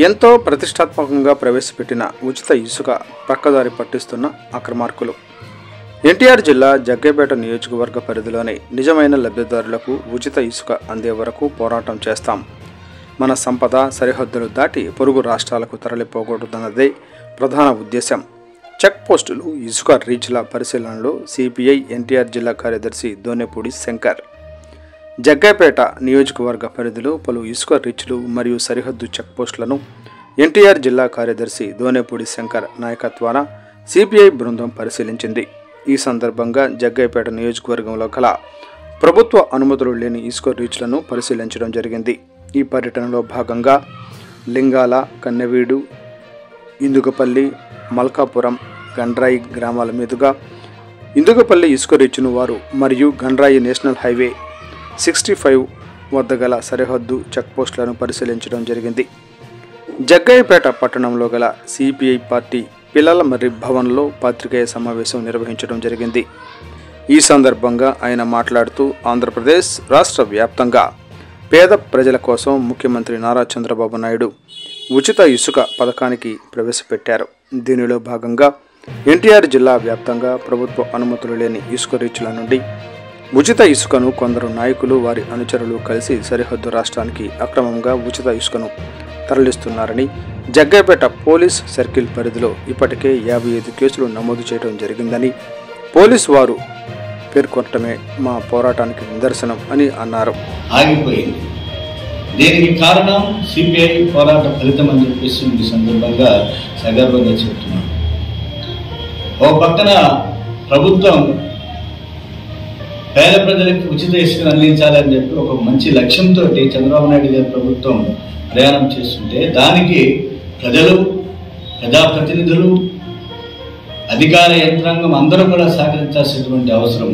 ఎంతో ప్రతిష్టాత్మకంగా ప్రవేశపెట్టిన ఉచిత ఇసుక పక్కదారి పట్టిస్తున్న అక్రమార్కులు. ఎన్టీఆర్ జిల్లా జగ్గయ్యపేట నియోజకవర్గ పరిధిలోని నిజమైన లబ్ధిదారులకు ఉచిత ఇసుక అందే వరకు పోరాటం చేస్తాం. మన సంపద సరిహద్దులు దాటి పొరుగు రాష్ట్రాలకు తరలిపోకూడదన్నదే ప్రధాన ఉద్దేశం. చెక్ పోస్టులు, ఇసుక రీచ్ల పరిశీలనలో సిపిఐ ఎన్టీఆర్ జిల్లా కార్యదర్శి దోనెపూడి శంకర్. జగ్గయ్యపేట నియోజకవర్గ పరిధిలో పలు ఇసుక రీచ్లు మరియు సరిహద్దు చెక్పోస్టులను ఎన్టీఆర్ జిల్లా కార్యదర్శి దోనెపూడి శంకర్ నాయకత్వాన సిపిఐ బృందం పరిశీలించింది. ఈ సందర్భంగా జగ్గయ్యపేట నియోజకవర్గంలో గల ప్రభుత్వ అనుమతులు లేని ఇసుక రీచ్లను పరిశీలించడం జరిగింది. ఈ పర్యటనలో భాగంగా లింగాల, కన్నెవీడు, ఇందుగపల్లి, మల్కాపురం, గండ్రాయి గ్రామాల మీదుగా ఇందుగపల్లి ఇసుక రీచ్ను వారు మరియు గండ్రాయి నేషనల్ హైవే 65 వద్ద గల సరిహద్దు చెక్పోస్టులను పరిశీలించడం జరిగింది. జగ్గయ్యపేట పట్టణంలో గల సిపిఐ పార్టీ పిల్లల మర్రి భవన్లో పాత్రికేయ సమావేశం నిర్వహించడం జరిగింది. ఈ సందర్భంగా ఆయన మాట్లాడుతూ ఆంధ్రప్రదేశ్ రాష్ట్ర వ్యాప్తంగా పేద ప్రజల కోసం ముఖ్యమంత్రి నారా చంద్రబాబు నాయుడు ఉచిత ఇసుక పథకానికి ప్రవేశపెట్టారు. దీనిలో భాగంగా ఎన్టీఆర్ జిల్లా వ్యాప్తంగా ప్రభుత్వ అనుమతులు లేని ఇసుక రీచ్ల నుండి ఉచిత ఇసుకను కొందరు నాయకులు, వారి అనుచరులు కలిసి సరిహద్దు రాష్ట్రానికి అక్రమంగా ఉచిత ఇసుకను తరలిస్తున్నారని, జగ్గయ్యపేట పోలీస్ సర్కిల్ పరిధిలో ఇప్పటికే 55 కేసులు నమోదు చేయడం జరిగిందని పోలీసు వారు పేర్కొనటమే మా పోరాటానికి నిదర్శనం అని అన్నారు. ఆగిపోయింది. దీనికి కారణం సిపిఐ పోరాట ఫలితం అని చెప్పేసి ఈ సందర్భంగా సగర్వంగా చెప్తున్నాం. ఓ పక్కన ప్రభుత్వం పేద ప్రజలకు ఉచిత ఇసుకను అందించాలని చెప్పి ఒక మంచి లక్ష్యంతో చంద్రబాబు నాయుడు గారి ప్రభుత్వం ప్రయాణం చేస్తుంటే దానికి ప్రజలు, ప్రజాప్రతినిధులు, అధికార యంత్రాంగం అందరూ కూడా సహకరించాల్సినటువంటి అవసరం